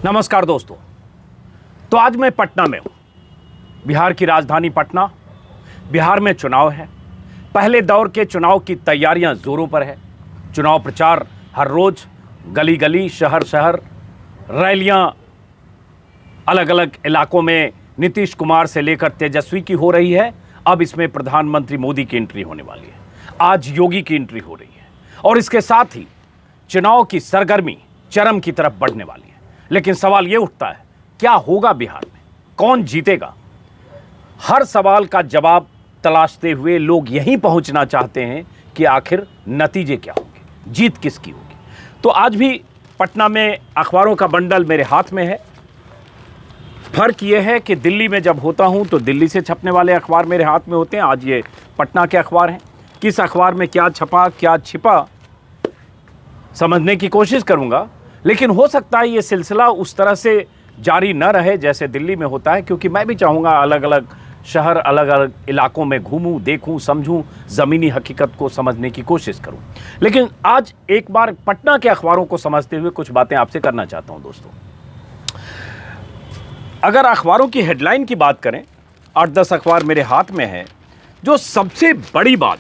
नमस्कार दोस्तों। तो आज मैं पटना में हूँ, बिहार की राजधानी पटना। बिहार में चुनाव है, पहले दौर के चुनाव की तैयारियां जोरों पर है। चुनाव प्रचार हर रोज गली गली, शहर शहर, रैलियां अलग अलग इलाकों में नीतीश कुमार से लेकर तेजस्वी की हो रही है। अब इसमें प्रधानमंत्री मोदी की एंट्री होने वाली है, आज योगी की एंट्री हो रही है और इसके साथ ही चुनाव की सरगर्मी चरम की तरफ बढ़ने वाली है। लेकिन सवाल यह उठता है, क्या होगा बिहार में, कौन जीतेगा? हर सवाल का जवाब तलाशते हुए लोग यहीं पहुंचना चाहते हैं कि आखिर नतीजे क्या होंगे, जीत किसकी होगी। तो आज भी पटना में अखबारों का बंडल मेरे हाथ में है। फर्क यह है कि दिल्ली में जब होता हूं तो दिल्ली से छपने वाले अखबार मेरे हाथ में होते हैं, आज ये पटना के अखबार हैं। किस अखबार में क्या छपा, क्या छिपा, समझने की कोशिश करूंगा। लेकिन हो सकता है ये सिलसिला उस तरह से जारी न रहे जैसे दिल्ली में होता है, क्योंकि मैं भी चाहूँगा अलग अलग शहर, अलग अलग इलाकों में घूमूं, देखूं, समझूं, ज़मीनी हकीकत को समझने की कोशिश करूं। लेकिन आज एक बार पटना के अखबारों को समझते हुए कुछ बातें आपसे करना चाहता हूं दोस्तों। अगर अखबारों की हेडलाइन की बात करें, 8-10 अखबार मेरे हाथ में है। जो सबसे बड़ी बात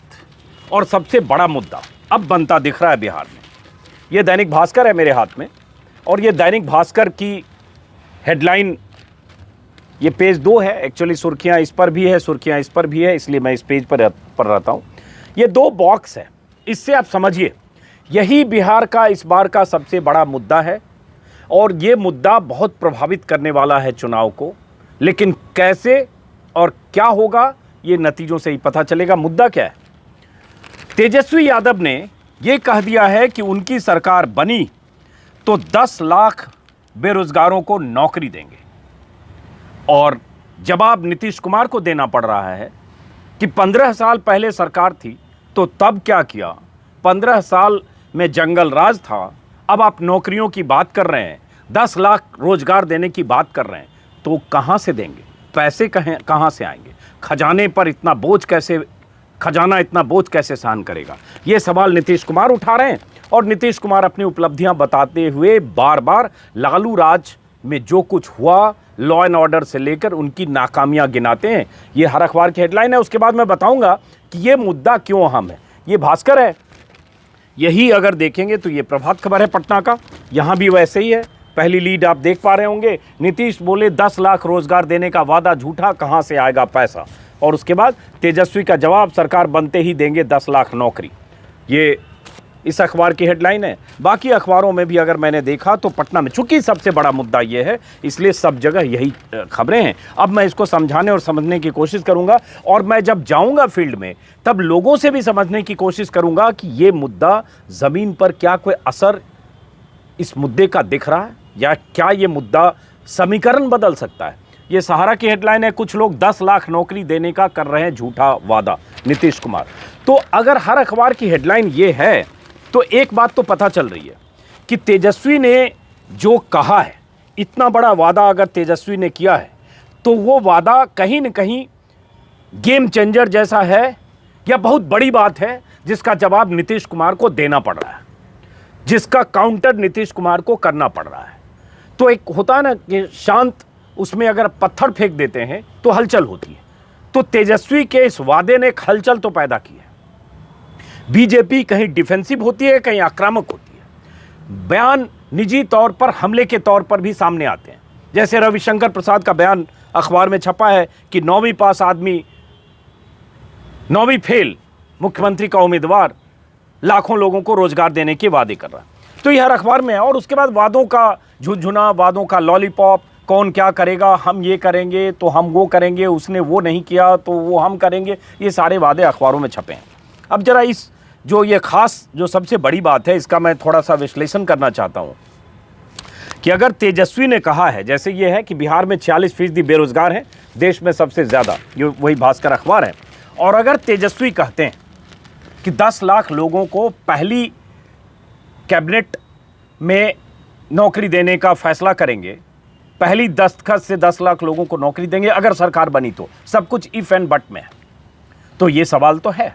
और सबसे बड़ा मुद्दा अब बनता दिख रहा है बिहार में, ये दैनिक भास्कर है मेरे हाथ में। और ये दैनिक भास्कर की हेडलाइन, ये पेज 2 है। एक्चुअली सुर्खियां इस पर भी है, सुर्खियां इस पर भी है, इसलिए मैं इस पेज पर रहता हूं। ये 2 बॉक्स है, इससे आप समझिए यही बिहार का इस बार का सबसे बड़ा मुद्दा है और ये मुद्दा बहुत प्रभावित करने वाला है चुनाव को। लेकिन कैसे और क्या होगा ये नतीजों से ही पता चलेगा। मुद्दा क्या है? तेजस्वी यादव ने ये कह दिया है कि उनकी सरकार बनी तो 10 लाख बेरोजगारों को नौकरी देंगे। और जवाब नीतीश कुमार को देना पड़ रहा है कि 15 साल पहले सरकार थी तो तब क्या किया, 15 साल में जंगल राज था, अब आप नौकरियों की बात कर रहे हैं, 10 लाख रोजगार देने की बात कर रहे हैं, तो कहां से देंगे? पैसे कहां से आएंगे? खजाने पर इतना बोझ कैसे, खजाना इतना बोझ कैसे सहन करेगा? ये सवाल नीतीश कुमार उठा रहे हैं। और नीतीश कुमार अपनी उपलब्धियां बताते हुए बार बार लालू राज में जो कुछ हुआ, लॉ एंड ऑर्डर से लेकर उनकी नाकामियां गिनाते हैं। ये हर अखबार की हेडलाइन है। उसके बाद मैं बताऊंगा कि ये मुद्दा क्यों अहम है। ये भास्कर है, यही अगर देखेंगे तो ये प्रभात खबर है पटना का, यहां भी वैसे ही है। पहली लीड आप देख पा रहे होंगे, नीतीश बोले 10 लाख रोजगार देने का वादा झूठा, कहां से आएगा पैसा। और उसके बाद तेजस्वी का जवाब, सरकार बनते ही देंगे 10 लाख नौकरी। ये इस अखबार की हेडलाइन है। बाकी अखबारों में भी अगर मैंने देखा तो पटना में, चूंकि सबसे बड़ा मुद्दा ये है इसलिए सब जगह यही खबरें हैं। अब मैं इसको समझाने और समझने की कोशिश करूंगा और मैं जब जाऊंगा फील्ड में तब लोगों से भी समझने की कोशिश करूंगा कि ये मुद्दा ज़मीन पर क्या कोई असर इस मुद्दे का दिख रहा है या क्या ये मुद्दा समीकरण बदल सकता है। ये सहारा की हेडलाइन है, कुछ लोग 10 लाख नौकरी देने का कर रहे हैं झूठा वादा, नीतीश कुमार। तो अगर हर अखबार की हेडलाइन ये है तो एक बात तो पता चल रही है कि तेजस्वी ने जो कहा है, इतना बड़ा वादा अगर तेजस्वी ने किया है तो वो वादा कहीं न कहीं गेम चेंजर जैसा है या बहुत बड़ी बात है जिसका जवाब नीतीश कुमार को देना पड़ रहा है, जिसका काउंटर नीतीश कुमार को करना पड़ रहा है। तो एक होता है ना कि शांत, उसमें अगर पत्थर फेंक देते हैं तो हलचल होती है। तो तेजस्वी के इस वादे ने एक हलचल तो पैदा की है। बीजेपी कहीं डिफेंसिव होती है, कहीं आक्रामक होती है। बयान निजी तौर पर हमले के तौर पर भी सामने आते हैं। जैसे रविशंकर प्रसाद का बयान अखबार में छपा है कि 9वीं पास आदमी 9वीं फेल मुख्यमंत्री का उम्मीदवार लाखों लोगों को रोजगार देने के वादे कर रहा है। तो यह हर अखबार में है। और उसके बाद वादों का झुनझुना, वादों का लॉलीपॉप, कौन क्या करेगा, हम ये करेंगे तो हम वो करेंगे, उसने वो नहीं किया तो वो हम करेंगे, ये सारे वादे अखबारों में छपे हैं। अब जरा इस जो ये खास जो सबसे बड़ी बात है इसका मैं थोड़ा सा विश्लेषण करना चाहता हूं कि अगर तेजस्वी ने कहा है, जैसे ये है कि बिहार में 46% बेरोजगार हैं, देश में सबसे ज़्यादा, ये वही भास्कर अखबार है। और अगर तेजस्वी कहते हैं कि 10 लाख लोगों को पहली कैबिनेट में नौकरी देने का फैसला करेंगे, पहली दस्तखत से 10 लाख लोगों को नौकरी देंगे अगर सरकार बनी तो, सब कुछ इफ एंड बट में है। तो ये सवाल तो है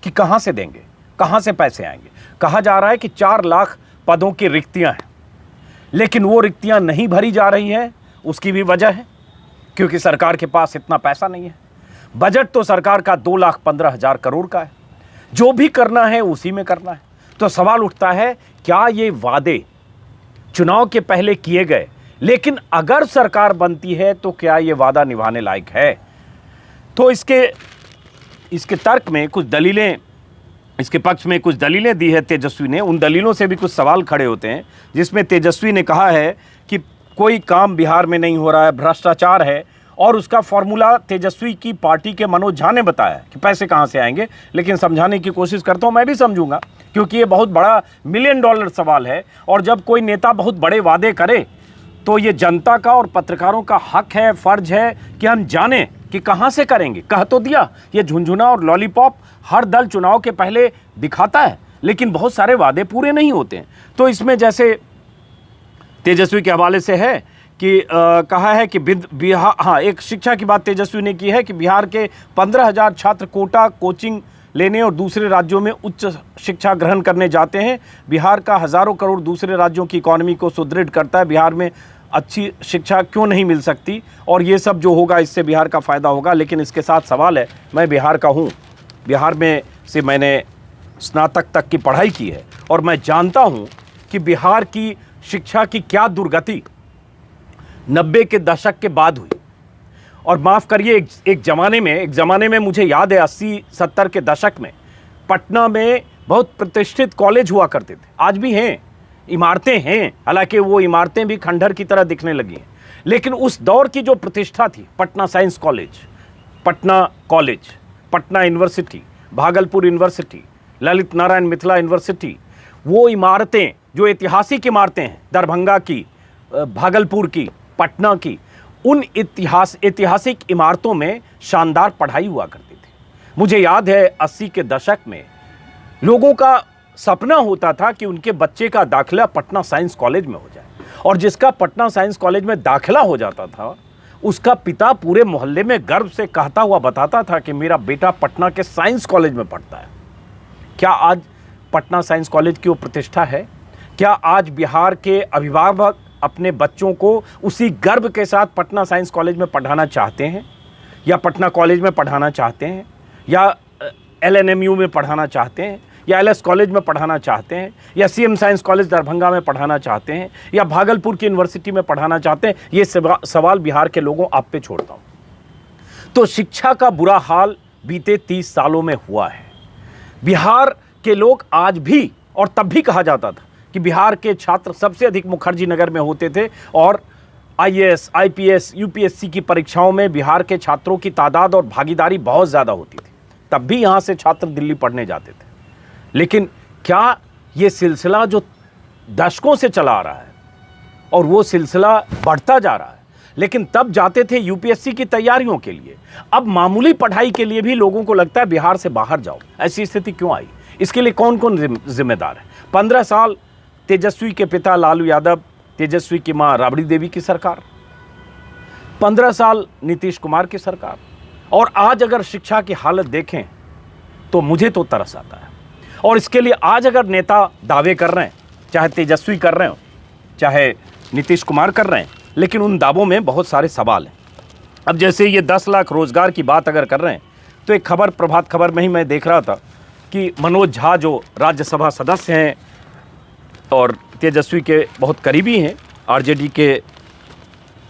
कि कहां से देंगे, कहां से पैसे आएंगे। कहा जा रहा है कि 4 लाख पदों की रिक्तियां हैं, लेकिन वो रिक्तियां नहीं भरी जा रही हैं, उसकी भी वजह है क्योंकि सरकार के पास इतना पैसा नहीं है। बजट तो सरकार का 2,15,000 करोड़ का है, जो भी करना है उसी में करना है। तो सवाल उठता है, क्या ये वादे चुनाव के पहले किए गए, लेकिन अगर सरकार बनती है तो क्या ये वादा निभाने लायक है? तो इसके तर्क में कुछ दलीलें, इसके पक्ष में कुछ दलीलें दी है तेजस्वी ने। उन दलीलों से भी कुछ सवाल खड़े होते हैं, जिसमें तेजस्वी ने कहा है कि कोई काम बिहार में नहीं हो रहा है, भ्रष्टाचार है, और उसका फॉर्मूला तेजस्वी की पार्टी के मनोज झा ने बताया कि पैसे कहाँ से आएंगे। लेकिन समझाने की कोशिश करता हूँ, मैं भी समझूंगा, क्योंकि ये बहुत बड़ा $1 मिलियन सवाल है। और जब कोई नेता बहुत बड़े वादे करे तो ये जनता का और पत्रकारों का हक है, फर्ज है कि हम जानें कि कहाँ से करेंगे। कह तो दिया, ये झुनझुना और लॉलीपॉप हर दल चुनाव के पहले दिखाता है, लेकिन बहुत सारे वादे पूरे नहीं होते हैं। तो इसमें जैसे तेजस्वी के हवाले से है कि कहा है कि बिहार, हाँ, एक शिक्षा की बात तेजस्वी ने की है कि बिहार के 15,000 छात्र कोटा कोचिंग लेने और दूसरे राज्यों में उच्च शिक्षा ग्रहण करने जाते हैं। बिहार का हज़ारों करोड़ दूसरे राज्यों की इकॉनमी को सुदृढ़ करता है। बिहार में अच्छी शिक्षा क्यों नहीं मिल सकती, और ये सब जो होगा इससे बिहार का फ़ायदा होगा। लेकिन इसके साथ सवाल है, मैं बिहार का हूँ, बिहार में से मैंने स्नातक तक की पढ़ाई की है, और मैं जानता हूँ कि बिहार की शिक्षा की क्या दुर्गति 90 के दशक के बाद हुई। और माफ़ करिए, एक ज़माने में मुझे याद है 80-70 के दशक में पटना में बहुत प्रतिष्ठित कॉलेज हुआ करते थे, आज भी हैं, इमारतें हैं, हालांकि वो इमारतें भी खंडहर की तरह दिखने लगी हैं। लेकिन उस दौर की जो प्रतिष्ठा थी, Patna science college, Patna college, Patna university, Bhagalpur university, Lalit Narayan Mithila university, वो इमारतें जो ऐतिहासिक इमारतें हैं, दरभंगा की, भागलपुर की, पटना की, उन ऐतिहासिक इमारतों में शानदार पढ़ाई हुआ करती थी। मुझे याद है 80 के दशक में लोगों का सपना होता था कि उनके बच्चे का दाखिला पटना साइंस कॉलेज में हो जाए, और जिसका पटना साइंस कॉलेज में दाखिला हो जाता था उसका पिता पूरे मोहल्ले में गर्व से कहता हुआ बताता था कि मेरा बेटा पटना के साइंस कॉलेज में पढ़ता है। क्या आज पटना साइंस कॉलेज की वो प्रतिष्ठा है? क्या आज बिहार के अभिभावक अपने बच्चों को उसी गर्व के साथ पटना साइंस कॉलेज में पढ़ाना चाहते हैं, या पटना कॉलेज में पढ़ाना चाहते हैं, या LNMU में पढ़ाना चाहते हैं, या LS कॉलेज में पढ़ाना चाहते हैं, या CM साइंस कॉलेज दरभंगा में पढ़ाना चाहते हैं, या भागलपुर की यूनिवर्सिटी में पढ़ाना चाहते हैं? ये सवाल बिहार के लोगों आप पे छोड़ता हूँ। तो शिक्षा का बुरा हाल बीते 30 सालों में हुआ है। बिहार के लोग आज भी, और तब भी कहा जाता था कि बिहार के छात्र सबसे अधिक मुखर्जी नगर में होते थे, और IAS, IPS, UPSC की परीक्षाओं में बिहार के छात्रों की तादाद और भागीदारी बहुत ज़्यादा होती थी। तब भी यहाँ से छात्र दिल्ली पढ़ने जाते थे। लेकिन क्या ये सिलसिला जो दशकों से चला आ रहा है, और वो सिलसिला बढ़ता जा रहा है, लेकिन तब जाते थे UPSC की तैयारियों के लिए, अब मामूली पढ़ाई के लिए भी लोगों को लगता है बिहार से बाहर जाओ। ऐसी स्थिति क्यों आई? इसके लिए कौन कौन जिम्मेदार है? 15 साल तेजस्वी के पिता लालू यादव, तेजस्वी की मां राबड़ी देवी की सरकार, 15 साल नीतीश कुमार की सरकार, और आज अगर शिक्षा की हालत देखें तो मुझे तो तरस आता है। और इसके लिए आज अगर नेता दावे कर रहे हैं, चाहे तेजस्वी कर रहे हो, चाहे नीतीश कुमार कर रहे हैं, लेकिन उन दावों में बहुत सारे सवाल हैं। अब जैसे ये 10 लाख रोजगार की बात अगर कर रहे हैं, तो एक खबर, प्रभात खबर में ही मैं देख रहा था कि मनोज झा जो राज्यसभा सदस्य हैं और तेजस्वी के बहुत करीबी हैं, RJD के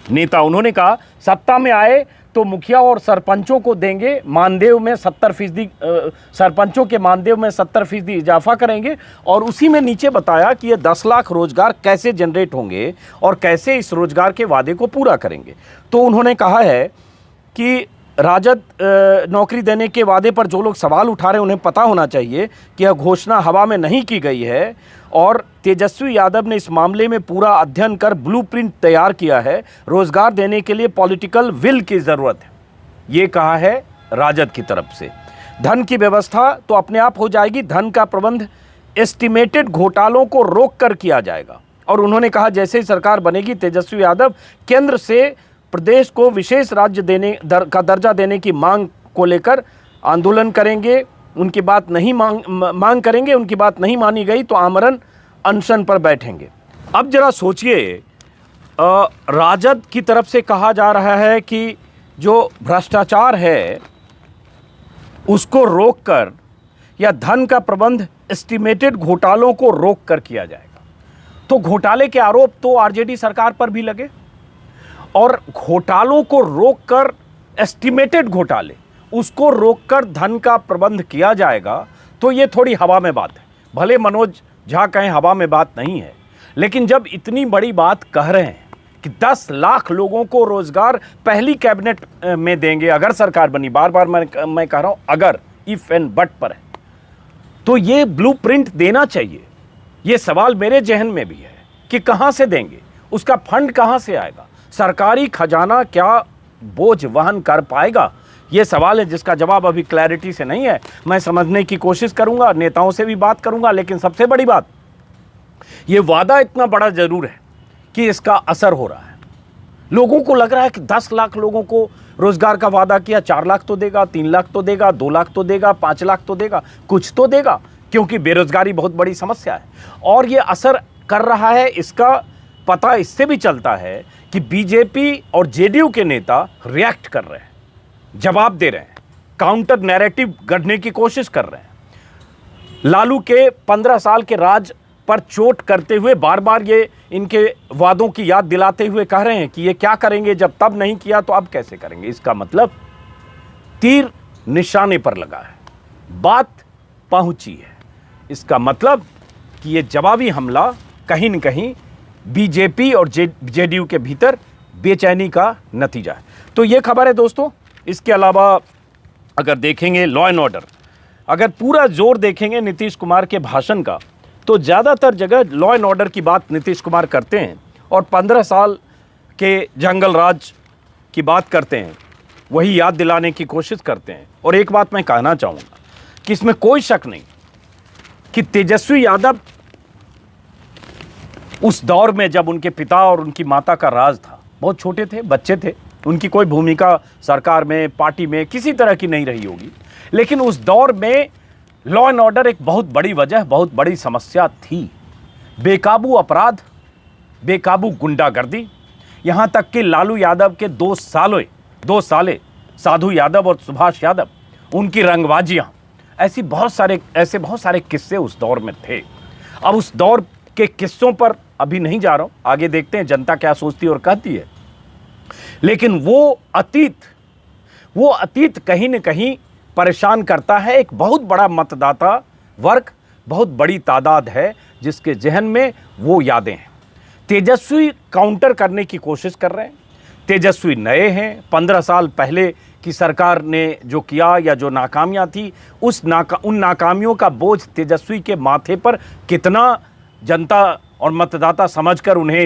नेता, उन्होंने कहा सत्ता में आए तो मुखिया और सरपंचों को देंगे मानदेय में 70%, सरपंचों के मानदेय में 70% इजाफा करेंगे। और उसी में नीचे बताया कि ये 10 लाख रोजगार कैसे जनरेट होंगे और कैसे इस रोजगार के वादे को पूरा करेंगे। तो उन्होंने कहा है कि राजद नौकरी देने के वादे पर जो लोग सवाल उठा रहे हैं उन्हें पता होना चाहिए कि यह घोषणा हवा में नहीं की गई है, और तेजस्वी यादव ने इस मामले में पूरा अध्ययन कर ब्लूप्रिंट तैयार किया है। रोजगार देने के लिए पॉलिटिकल विल की ज़रूरत है, ये कहा है राजद की तरफ से। धन की व्यवस्था तो अपने आप हो जाएगी, धन का प्रबंध एस्टिमेटेड घोटालों को रोक कर किया जाएगा। और उन्होंने कहा जैसे ही सरकार बनेगी तेजस्वी यादव केंद्र से प्रदेश को विशेष राज्य का दर्जा देने की मांग को लेकर आंदोलन करेंगे। उनकी बात नहीं मांग करेंगे, उनकी बात नहीं मानी गई तो आमरण अनशन पर बैठेंगे। अब जरा सोचिए, राजद की तरफ से कहा जा रहा है कि जो भ्रष्टाचार है उसको रोककर या धन का प्रबंध एस्टिमेटेड घोटालों को रोककर किया जाएगा। तो घोटाले के आरोप तो आरजेडी सरकार पर भी लगे, और घोटालों को रोककर एस्टिमेटेड घोटाले उसको रोककर धन का प्रबंध किया जाएगा। तो ये थोड़ी हवा में बात है। भले मनोज झा कहें हवा में बात नहीं है, लेकिन जब इतनी बड़ी बात कह रहे हैं कि 10 लाख लोगों को रोजगार पहली कैबिनेट में देंगे अगर सरकार बनी, बार बार मैं कह रहा हूं अगर, इफ एंड बट पर है, तो ये ब्लूप्रिंट देना चाहिए। ये सवाल मेरे जहन में भी है कि कहां से देंगे, उसका फंड कहां से आएगा, सरकारी खजाना क्या बोझ वहन कर पाएगा। ये सवाल है जिसका जवाब अभी क्लैरिटी से नहीं है। मैं समझने की कोशिश करूंगा, नेताओं से भी बात करूंगा, लेकिन सबसे बड़ी बात, ये वादा इतना बड़ा जरूर है कि इसका असर हो रहा है। लोगों को लग रहा है कि 10 लाख लोगों को रोजगार का वादा किया, 4 लाख तो देगा, 3 लाख तो देगा, 2 लाख तो देगा, 5 लाख तो देगा, कुछ तो देगा, क्योंकि बेरोजगारी बहुत बड़ी समस्या है और ये असर कर रहा है। इसका पता इससे भी चलता है कि बीजेपी और जेडीयू के नेता रिएक्ट कर रहे हैं, जवाब दे रहे हैं, काउंटर नैरेटिव गढ़ने की कोशिश कर रहे हैं। लालू के 15 साल के राज पर चोट करते हुए बार बार ये इनके वादों की याद दिलाते हुए कह रहे हैं कि ये क्या करेंगे, जब तब नहीं किया तो अब कैसे करेंगे। इसका मतलब तीर निशाने पर लगा है, बात पहुंची है। इसका मतलब कि ये जवाबी हमला कहीं न कहीं बीजेपी और जेडीयू के भीतर बेचैनी का नतीजा है। तो ये खबर है दोस्तों। इसके अलावा अगर देखेंगे लॉ एंड ऑर्डर, अगर पूरा जोर देखेंगे नीतीश कुमार के भाषण का, तो ज़्यादातर जगह लॉ एंड ऑर्डर की बात नीतीश कुमार करते हैं और 15 साल के जंगल राज की बात करते हैं, वही याद दिलाने की कोशिश करते हैं। और एक बात मैं कहना चाहूँगा कि इसमें कोई शक नहीं कि तेजस्वी यादव उस दौर में जब उनके पिता और उनकी माता का राज था, बहुत छोटे थे, बच्चे थे, उनकी कोई भूमिका सरकार में, पार्टी में किसी तरह की नहीं रही होगी, लेकिन उस दौर में लॉ एंड ऑर्डर एक बहुत बड़ी वजह, बहुत बड़ी समस्या थी। बेकाबू अपराध, बेकाबू गुंडागर्दी, यहाँ तक कि लालू यादव के 2 साले साधु यादव और सुभाष यादव, उनकी रंगबाजियाँ, ऐसे बहुत सारे किस्से उस दौर में थे। अब उस दौर के किस्सों पर अभी नहीं जा रहा हूँ, आगे देखते हैं जनता क्या सोचती और कहती है। लेकिन वो अतीत कहीं न कहीं परेशान करता है। एक बहुत बड़ा मतदाता वर्ग, बहुत बड़ी तादाद है जिसके जहन में वो यादें हैं। तेजस्वी काउंटर करने की कोशिश कर रहे हैं। तेजस्वी नए हैं, 15 साल पहले की सरकार ने जो किया या जो नाकामियां थी, उन नाकामियों का बोझ तेजस्वी के माथे पर कितना जनता और मतदाता समझकर उन्हें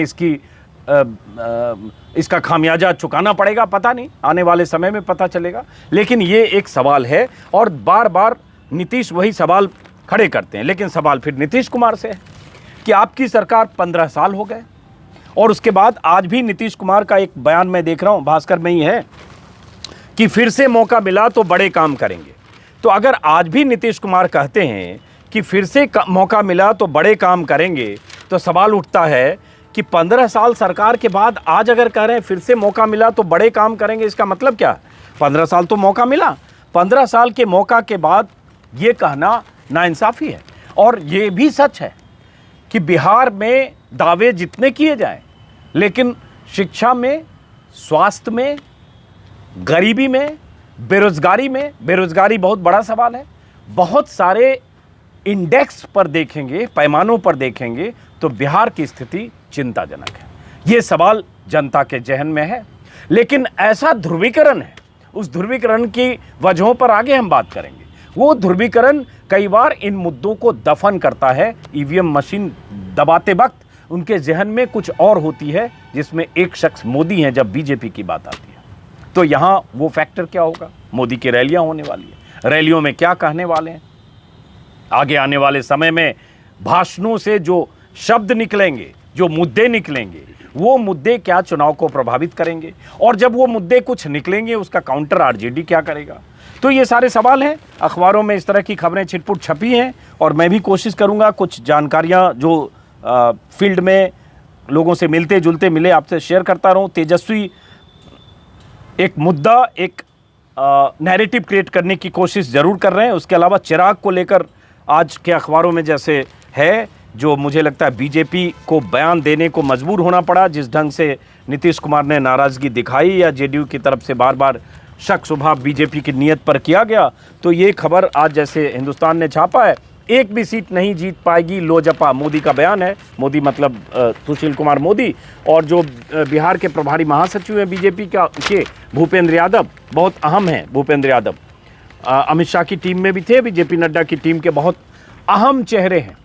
इसका खामियाजा चुकाना पड़ेगा, पता नहीं, आने वाले समय में पता चलेगा। लेकिन ये एक सवाल है और बार बार नीतीश वही सवाल खड़े करते हैं। लेकिन सवाल फिर नीतीश कुमार से है कि आपकी सरकार 15 साल हो गए और उसके बाद आज भी नीतीश कुमार का एक बयान मैं देख रहा हूँ, भास्कर में ही है, कि फिर से मौका मिला तो बड़े काम करेंगे। तो अगर आज भी नीतीश कुमार कहते हैं कि फिर से मौका मिला तो बड़े काम करेंगे, तो सवाल उठता है कि 15 साल सरकार के बाद आज अगर कह रहे हैं फिर से मौका मिला तो बड़े काम करेंगे, इसका मतलब क्या है? 15 साल तो मौका मिला, 15 साल के मौका के बाद ये कहना नाइंसाफ़ी है। और ये भी सच है कि बिहार में दावे जितने किए जाएं, लेकिन शिक्षा में, स्वास्थ्य में, गरीबी में, बेरोजगारी बहुत बड़ा सवाल है। बहुत सारे इंडेक्स पर देखेंगे, पैमानों पर देखेंगे तो बिहार की स्थिति चिंताजनक है। ये सवाल जनता के जहन में है। लेकिन ऐसा ध्रुवीकरण है, उस ध्रुवीकरण की वजहों पर आगे हम बात करेंगे। वो ध्रुवीकरण कई बार इन मुद्दों को दफन करता है। ईवीएम मशीन दबाते वक्त उनके जहन में कुछ और होती है, जिसमें एक शख्स मोदी हैं जब बीजेपी की बात आती है। तो यहाँ वो फैक्टर क्या होगा? मोदी की रैलियाँ होने वाली है, रैलियों में क्या कहने वाले हैं, आगे आने वाले समय में भाषणों से जो शब्द निकलेंगे, जो मुद्दे निकलेंगे, वो मुद्दे क्या चुनाव को प्रभावित करेंगे, और जब वो मुद्दे कुछ निकलेंगे उसका काउंटर आरजेडी क्या करेगा। तो ये सारे सवाल हैं। अखबारों में इस तरह की खबरें छिटपुट छपी हैं और मैं भी कोशिश करूंगा कुछ जानकारियां जो फील्ड में लोगों से मिलते जुलते मिले, आपसे शेयर करता रहूं। तेजस्वी एक मुद्दा, एक नैरेटिव क्रिएट करने की कोशिश ज़रूर कर रहे हैं। उसके अलावा चिराग को लेकर आज के अखबारों में जैसे है, जो मुझे लगता है बीजेपी को बयान देने को मजबूर होना पड़ा, जिस ढंग से नीतीश कुमार ने नाराज़गी दिखाई या जेडीयू की तरफ से बार बार शक शुभाव बीजेपी की नीयत पर किया गया, तो ये खबर आज जैसे हिंदुस्तान ने छापा है, एक भी सीट नहीं जीत पाएगी लोजपा, मोदी का बयान है। मोदी मतलब सुशील कुमार मोदी, और जो बिहार के प्रभारी महासचिव हैं बीजेपी के भूपेंद्र यादव, बहुत अहम हैं भूपेंद्र यादव, अमित शाह की टीम में भी थे, बीजेपी नड्डा की टीम के बहुत अहम चेहरे हैं,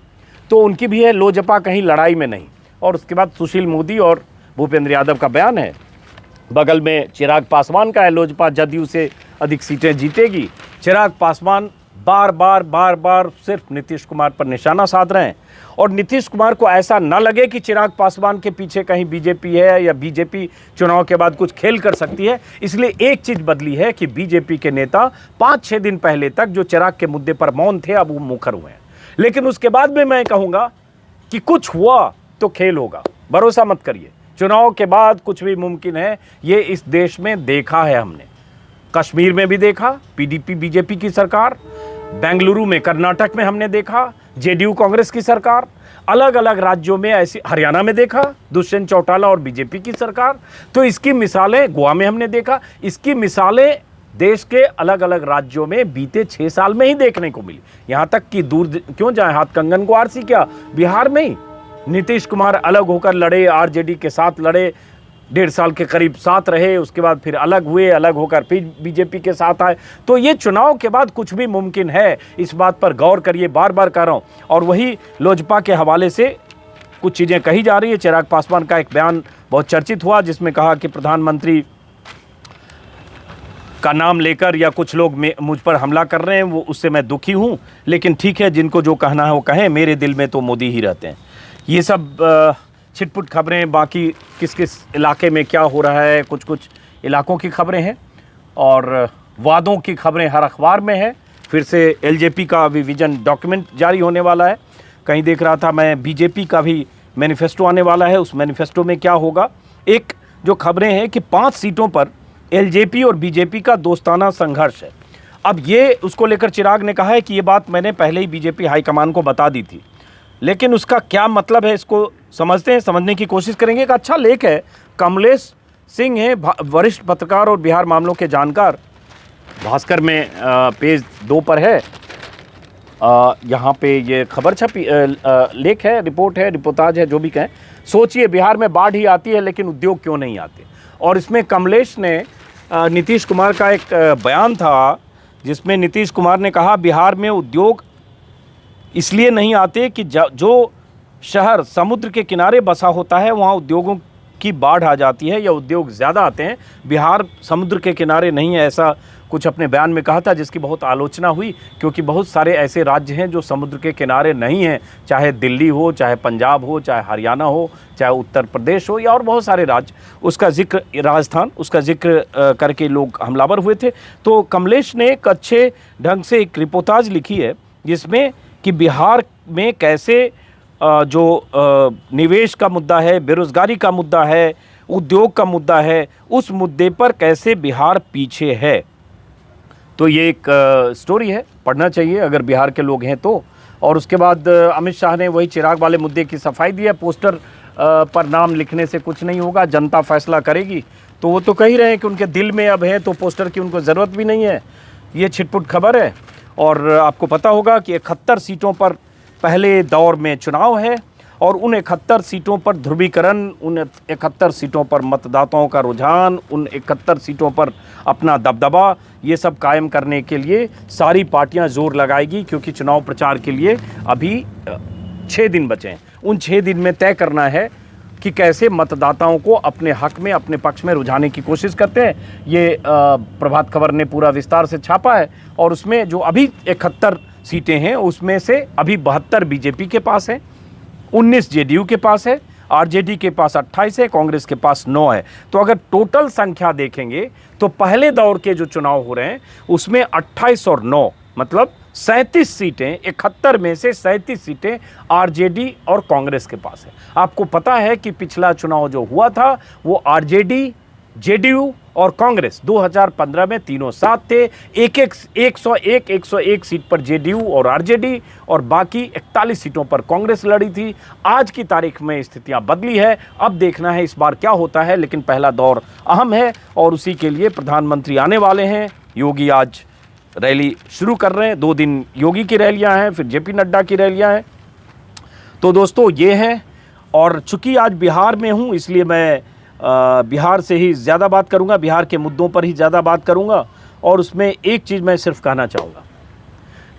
तो उनकी भी है लोजपा कहीं लड़ाई में नहीं। और उसके बाद सुशील मोदी और भूपेंद्र यादव का बयान है, बगल में चिराग पासवान का है, लोजपा जदयू से अधिक सीटें जीतेगी। चिराग पासवान बार बार सिर्फ नीतीश कुमार पर निशाना साध रहे हैं, और नीतीश कुमार को ऐसा न लगे कि चिराग पासवान के पीछे कहीं बीजेपी है या बीजेपी चुनाव के बाद कुछ खेल कर सकती है, इसलिए एक चीज़ बदली है कि बीजेपी के नेता 5-6 दिन पहले तक जो चिराग के मुद्दे पर मौन थे, अब वो मुखर हुए हैं। लेकिन उसके बाद में मैं कहूँगा कि कुछ हुआ तो खेल होगा, भरोसा मत करिए, चुनाव के बाद कुछ भी मुमकिन है। ये इस देश में देखा है हमने, कश्मीर में भी देखा, पीडीपी बीजेपी की सरकार, बेंगलुरु में कर्नाटक में हमने देखा जेडीयू कांग्रेस की सरकार, अलग अलग राज्यों में ऐसी, हरियाणा में देखा दुष्यंत चौटाला और बीजेपी की सरकार, तो इसकी मिसालें गोवा में हमने देखा, इसकी मिसालें देश के अलग अलग राज्यों में बीते 6 साल में ही देखने को मिली। यहाँ तक कि दूर क्यों जाए, हाथ कंगन को आरसी क्या, बिहार में ही नीतीश कुमार अलग होकर लड़े, आरजेडी के साथ लड़े, 1.5 साल के करीब साथ रहे, उसके बाद फिर अलग हुए, अलग होकर फिर बीजेपी के साथ आए। तो ये चुनाव के बाद कुछ भी मुमकिन है, इस बात पर गौर करिए, बार बार कह रहा हूँ। और वही लोजपा के हवाले से कुछ चीज़ें कही जा रही है। चिराग पासवान का एक बयान बहुत चर्चित हुआ, जिसमें कहा कि प्रधानमंत्री का नाम लेकर या कुछ लोग मुझ पर हमला कर रहे हैं, वो उससे मैं दुखी हूँ, लेकिन ठीक है, जिनको जो कहना है वो कहें, मेरे दिल में तो मोदी ही रहते हैं। ये सब छिटपुट खबरें, बाकी किस किस इलाके में क्या हो रहा है, कुछ कुछ इलाकों की खबरें हैं, और वादों की खबरें हर अखबार में है। फिर से एलजेपी का अभी विजन डॉक्यूमेंट जारी होने वाला है, कहीं देख रहा था मैं, बीजेपी का भी मैनिफेस्टो आने वाला है, उस मैनिफेस्टो में क्या होगा। एक जो खबरें हैं कि 5 सीटों पर एलजेपी और बीजेपी का दोस्ताना संघर्ष है। अब ये उसको लेकर चिराग ने कहा है कि ये बात मैंने पहले ही बीजेपी हाईकमान को बता दी थी, लेकिन उसका क्या मतलब है इसको समझते हैं, समझने की कोशिश करेंगे। एक अच्छा लेख है, कमलेश सिंह है, वरिष्ठ पत्रकार और बिहार मामलों के जानकार, भास्कर में पेज 2 पर है, यहाँ पे ये खबर छपी, लेख है, रिपोर्ट है, रिपोर्टाज है, जो भी कहें। सोचिए, बिहार में बाढ़ ही आती है लेकिन उद्योग क्यों नहीं आते। और इसमें कमलेश ने नीतीश कुमार का एक बयान था, जिसमें नीतीश कुमार ने कहा बिहार में उद्योग इसलिए नहीं आते कि जो शहर समुद्र के किनारे बसा होता है वहाँ उद्योगों की बाढ़ आ जाती है या उद्योग ज़्यादा आते हैं, बिहार समुद्र के किनारे नहीं है, ऐसा कुछ अपने बयान में कहा था, जिसकी बहुत आलोचना हुई, क्योंकि बहुत सारे ऐसे राज्य हैं जो समुद्र के किनारे नहीं हैं, चाहे दिल्ली हो, चाहे पंजाब हो, चाहे हरियाणा हो, चाहे उत्तर प्रदेश हो, या और बहुत सारे राज्य, उसका जिक्र, राजस्थान, उसका जिक्र करके लोग हमलावर हुए थे। तो कमलेश ने एक अच्छे ढंग से एक रिपोर्टाज लिखी है, जिसमें कि बिहार में कैसे जो निवेश का मुद्दा है, बेरोज़गारी का मुद्दा है, उद्योग का मुद्दा है, उस मुद्दे पर कैसे बिहार पीछे है। तो ये एक स्टोरी है, पढ़ना चाहिए अगर बिहार के लोग हैं तो। और उसके बाद अमित शाह ने वही चिराग वाले मुद्दे की सफाई दी है, पोस्टर पर नाम लिखने से कुछ नहीं होगा, जनता फैसला करेगी। तो वो तो कह ही रहे हैं कि उनके दिल में अब है तो पोस्टर की उनको ज़रूरत भी नहीं है। ये छिटपुट खबर है। और आपको पता होगा कि 71 सीटों पर पहले दौर में चुनाव है, और उन 71 सीटों पर ध्रुवीकरण, उन 71 सीटों पर मतदाताओं का रुझान, उन 71 सीटों पर अपना दबदबा, ये सब कायम करने के लिए सारी पार्टियां जोर लगाएगी, क्योंकि चुनाव प्रचार के लिए अभी 6 दिन बचे हैं। उन 6 दिन में तय करना है कि कैसे मतदाताओं को अपने हक में, अपने पक्ष में रुझाने की कोशिश करते हैं। ये प्रभात खबर ने पूरा विस्तार से छापा है, और उसमें जो अभी 71 सीटें हैं उसमें से अभी 72 बीजेपी के पास है, 19 जेडीयू के पास है, आरजेडी के पास 28 है, कांग्रेस के पास 9 है। तो अगर टोटल संख्या देखेंगे तो पहले दौर के जो चुनाव हो रहे हैं उसमें 28 और 9 मतलब 37 सीटें, 71 में से 37 सीटें आरजेडी और कांग्रेस के पास है। आपको पता है कि पिछला चुनाव जो हुआ था वो आरजेडी, जेडीयू और कांग्रेस 2015 में तीनों साथ थे। 101 सीट पर जेडीयू और आरजेडी और बाकी 41 सीटों पर कांग्रेस लड़ी थी। आज की तारीख में स्थितियां बदली है, अब देखना है इस बार क्या होता है। लेकिन पहला दौर अहम है और उसी के लिए प्रधानमंत्री आने वाले हैं। योगी आज रैली शुरू कर रहे हैं, 2 दिन योगी की रैलियां हैं, फिर जेपी नड्डा की रैलियां हैं। तो दोस्तों ये है, और चूंकि आज बिहार में हूं इसलिए मैं बिहार से ही ज़्यादा बात करूंगा, बिहार के मुद्दों पर ही ज़्यादा बात करूंगा। और उसमें एक चीज़ मैं सिर्फ कहना चाहूँगा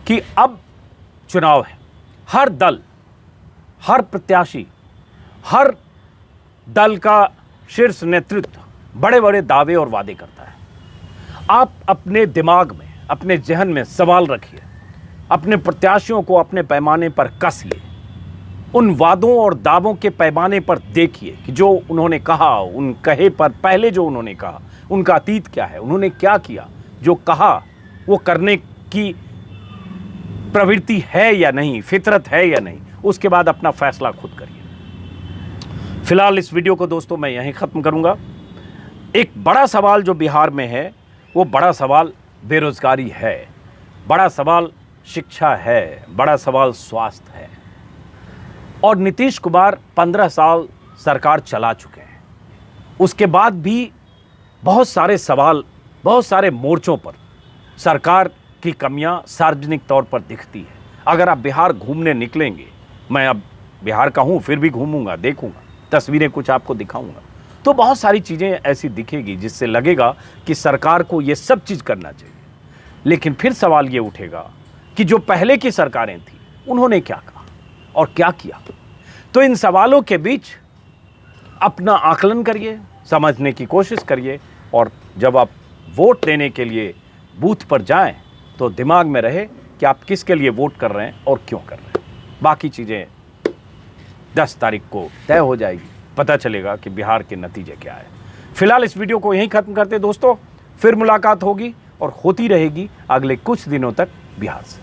कि अब चुनाव है, हर दल, हर प्रत्याशी, हर दल का शीर्ष नेतृत्व बड़े बड़े दावे और वादे करता है। आप अपने दिमाग में, अपने जहन में सवाल रखिए, अपने प्रत्याशियों को अपने पैमाने पर कसिए, उन वादों और दावों के पैमाने पर देखिए कि जो उन्होंने कहा, उन कहे पर पहले जो उन्होंने कहा उनका अतीत क्या है, उन्होंने क्या किया, जो कहा वो करने की प्रवृत्ति है या नहीं, फितरत है या नहीं, उसके बाद अपना फैसला खुद करिए। फिलहाल इस वीडियो को दोस्तों मैं यहीं ख़त्म करूंगा। एक बड़ा सवाल जो बिहार में है, वो बड़ा सवाल बेरोजगारी है, बड़ा सवाल शिक्षा है, बड़ा सवाल स्वास्थ्य है। और नीतीश कुमार 15 साल सरकार चला चुके हैं, उसके बाद भी बहुत सारे सवाल, बहुत सारे मोर्चों पर सरकार की कमियां सार्वजनिक तौर पर दिखती है। अगर आप बिहार घूमने निकलेंगे, मैं अब बिहार का हूं फिर भी घूमूंगा, देखूंगा, तस्वीरें कुछ आपको दिखाऊंगा, तो बहुत सारी चीज़ें ऐसी दिखेगी जिससे लगेगा कि सरकार को ये सब चीज़ करना चाहिए। लेकिन फिर सवाल ये उठेगा कि जो पहले की सरकारें थी उन्होंने क्या कहा और क्या किया। तो इन सवालों के बीच अपना आकलन करिए, समझने की कोशिश करिए, और जब आप वोट देने के लिए बूथ पर जाएं तो दिमाग में रहे कि आप किसके लिए वोट कर रहे हैं और क्यों कर रहे हैं। बाकी चीज़ें 10 तारीख को तय हो जाएगी, पता चलेगा कि बिहार के नतीजे क्या है। फिलहाल इस वीडियो को यहीं ख़त्म करते दोस्तों, फिर मुलाकात होगी और होती रहेगी अगले कुछ दिनों तक बिहार से।